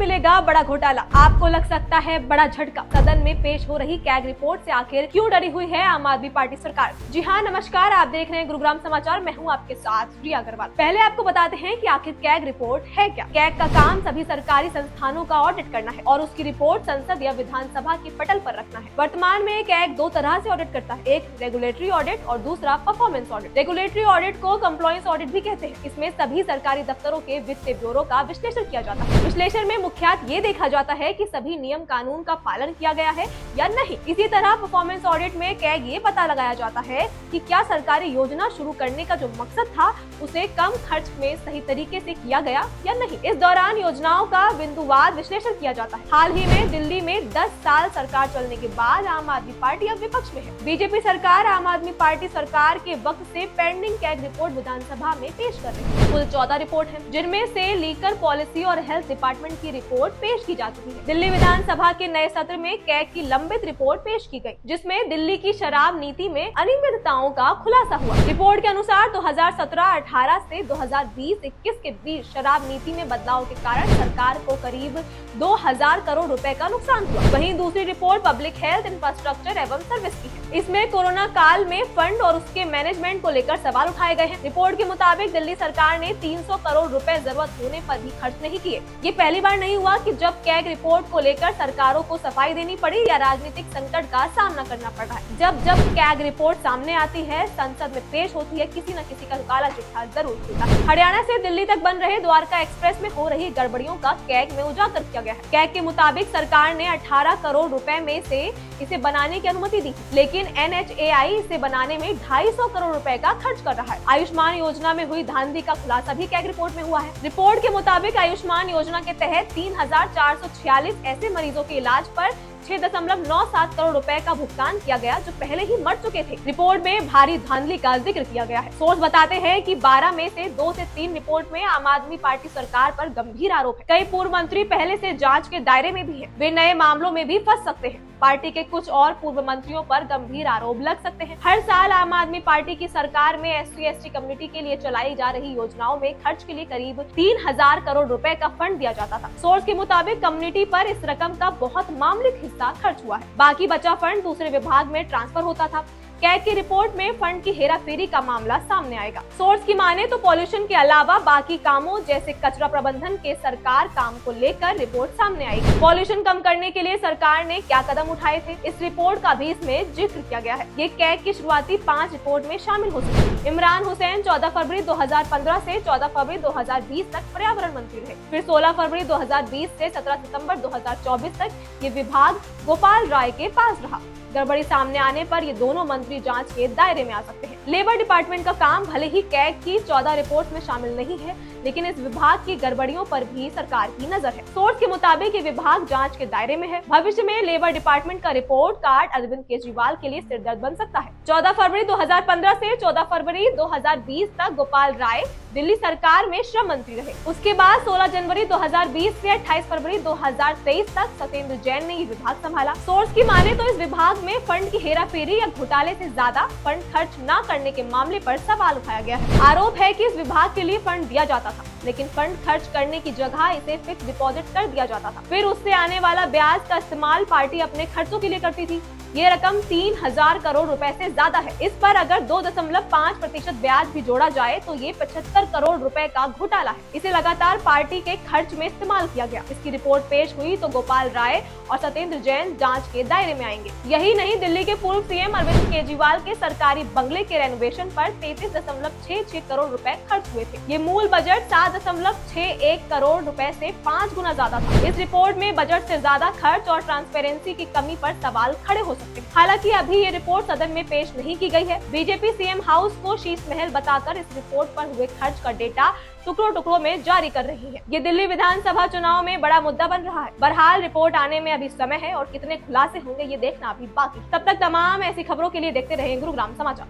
मिलेगा बड़ा घोटाला, आपको लग सकता है बड़ा झटका। सदन में पेश हो रही कैग रिपोर्ट से आखिर क्यों डरी हुई है आम आदमी पार्टी सरकार। जी हाँ, नमस्कार, आप देख रहे हैं गुरुग्राम समाचार। मैं हूँ आपके साथ प्रिया अग्रवाल। पहले आपको बताते हैं कि आखिर कैग रिपोर्ट है क्या। कैग का काम सभी सरकारी संस्थानों का ऑडिट करना है और उसकी रिपोर्ट संसद या विधानसभा के पटल पर रखना है। वर्तमान में कैग दो तरह से ऑडिट करता है, एक रेगुलेटरी ऑडिट और दूसरा परफॉर्मेंस ऑडिट। रेगुलेटरी ऑडिट को कंप्लायंस ऑडिट भी कहते हैं। इसमें सभी सरकारी दफ्तरों के वित्तीय ब्यूरो का विश्लेषण किया जाता है। विश्लेषण में मुख्यतः ये देखा जाता है कि सभी नियम कानून का पालन किया गया है या नहीं। इसी तरह परफॉर्मेंस ऑडिट में कैग ये पता लगाया जाता है कि क्या सरकारी योजना शुरू करने का जो मकसद था उसे कम खर्च में सही तरीके से किया गया या नहीं। इस दौरान योजनाओं का बिंदुवार विश्लेषण किया जाता है। हाल ही में दिल्ली में 10 साल सरकार चलने के बाद आम आदमी पार्टी अब विपक्ष में है। बीजेपी सरकार आम आदमी पार्टी सरकार के वक्त से पेंडिंग कैग रिपोर्ट विधानसभा में पेश कर रही है। कुल 14 रिपोर्ट है, जिनमें से लीकर पॉलिसी और हेल्थ डिपार्टमेंट की रिपोर्ट पेश की जा चुकी है। दिल्ली विधानसभा के नए सत्र में कैग की लंबित रिपोर्ट पेश की गई, जिसमें दिल्ली की शराब नीति में अनियमितताओं का खुलासा हुआ। रिपोर्ट के अनुसार 2017-18 से 2020-21 के बीच शराब नीति में बदलाव के कारण सरकार को करीब 2000 करोड़ रुपए का नुकसान हुआ। वहीं दूसरी रिपोर्ट पब्लिक हेल्थ इंफ्रास्ट्रक्चर एवं सर्विस की है। इसमें कोरोना काल में फंड और उसके मैनेजमेंट को लेकर सवाल उठाए गए हैं। रिपोर्ट के मुताबिक दिल्ली सरकार ने 300 करोड़ रुपए जरूरत होने पर भी खर्च नहीं किए। ये पहली बार नहीं हुआ कि जब कैग रिपोर्ट को लेकर सरकारों को सफाई देनी पड़ी या राजनीतिक संकट का सामना करना पड़ रहा है। जब जब कैग रिपोर्ट सामने आती है, संसद में पेश होती है, किसी न किसी का काला चिट्ठा जरूर खुलता है। हरियाणा से दिल्ली तक बन रहे द्वारका एक्सप्रेस में हो रही गड़बड़ियों का कैग में उजागर किया गया है। कैग के मुताबिक सरकार ने 18 करोड़ रुपए में से इसे बनाने की अनुमति दी, लेकिन NHAI इसे बनाने में 250 करोड़ रुपए का खर्च कर रहा है। आयुष्मान योजना में हुई धांधली का खुलासा भी कैग रिपोर्ट में हुआ है। रिपोर्ट के मुताबिक आयुष्मान योजना के तहत 3446 ऐसे मरीजों के इलाज पर 6.97 करोड़ रुपए का भुगतान किया गया जो पहले ही मर चुके थे। रिपोर्ट में भारी धांधली का जिक्र किया गया है। सोर्स बताते हैं कि 12 में से 2 से 3 रिपोर्ट में आम आदमी पार्टी सरकार पर गंभीर आरोप है। कई पूर्व मंत्री पहले से जांच के दायरे में भी हैं। वे नए मामलों में भी फंस सकते हैं। पार्टी के कुछ और पूर्व मंत्रियों पर गंभीर आरोप लग सकते हैं। हर साल आम आदमी पार्टी की सरकार में SC/ST कम्युनिटी के लिए चलाई जा रही योजनाओं में खर्च के लिए करीब 3000 करोड़ रुपए का फंड दिया जाता था। सोर्स के मुताबिक कम्युनिटी पर इस रकम का बहुत मामूली हिस्सा खर्च हुआ है। बाकी बचा फंड दूसरे विभाग में ट्रांसफर होता था। कैग की रिपोर्ट में फंड की हेराफेरी का मामला सामने आएगा। सोर्स की माने तो पॉल्यूशन के अलावा बाकी कामों जैसे कचरा प्रबंधन के सरकार काम को लेकर रिपोर्ट सामने आएगी। पॉल्यूशन कम करने के लिए सरकार ने क्या कदम उठाए थे, इस रिपोर्ट का भी इसमें जिक्र किया गया है। ये कैग की शुरुआती 5 रिपोर्ट में शामिल हो सकती है। इमरान हुसैन 14 फरवरी 2015 से 14 फरवरी 2020 तक पर्यावरण मंत्री रहे। फिर 16 फरवरी 2020 से 17 सितंबर 2024 तक ये विभाग गोपाल राय के पास रहा। गड़बड़ी सामने आने पर ये दोनों मंत्री जांच के दायरे में आ सकते हैं। लेबर डिपार्टमेंट का काम भले ही कैग की 14 रिपोर्ट में शामिल नहीं है, लेकिन इस विभाग की गड़बड़ियों पर भी सरकार की नजर है। सोर्स के मुताबिक ये विभाग जांच के दायरे में है। भविष्य में लेबर डिपार्टमेंट का रिपोर्ट कार्ड अरविंद केजरीवाल के लिए सिरदर्द बन सकता है। 14 फरवरी 2015 से 14 फरवरी 2020 तक गोपाल राय दिल्ली सरकार में श्रम मंत्री रहे। उसके बाद 16 जनवरी 2020 से 28 फरवरी 2023 तक सत्येंद्र जैन ने ये विभाग संभाला। सोर्स की माने तो इस विभाग में फंड की हेराफेरी या घोटाले से ज्यादा फंड खर्च न करने के मामले पर सवाल उठाया गया है। आरोप है कि इस विभाग के लिए फंड दिया जाता था, लेकिन फंड खर्च करने की जगह इसे फिक्स डिपॉजिट कर दिया जाता था। फिर उससे आने वाला ब्याज का इस्तेमाल पार्टी अपने खर्चों के लिए करती थी। ये रकम 3000 करोड़ रुपए से ज्यादा है। इस पर अगर 2.5% ब्याज भी जोड़ा जाए तो ये 75 करोड़ रुपए का घोटाला है। इसे लगातार पार्टी के खर्च में इस्तेमाल किया गया। इसकी रिपोर्ट पेश हुई तो गोपाल राय और सत्येंद्र जैन जांच के दायरे में आएंगे। यही नहीं, दिल्ली के पूर्व CM अरविंद केजरीवाल के सरकारी बंगले के रेनोवेशन पर 33.66 करोड़ रुपए खर्च हुए थे। ये मूल बजट 7.61 करोड़ रुपए से 5 गुना ज्यादा था। इस रिपोर्ट में बजट से ज्यादा खर्च और ट्रांसपेरेंसी की कमी पर सवाल खड़े हो सकते हैं। हालांकि अभी ये रिपोर्ट सदन में पेश नहीं की गई है। बीजेपी CM हाउस को शीश महल बताकर इस रिपोर्ट पर हुए खर्च का डेटा टुकड़ों में जारी कर रही है। ये दिल्ली विधानसभा चुनाव में बड़ा मुद्दा बन रहा है। बहरहाल रिपोर्ट आने में अभी समय है और कितने खुलासे होंगे ये देखना अभी बाकी। तब तक तमाम ऐसी खबरों के लिए देखते रहें गुरुग्राम समाचार।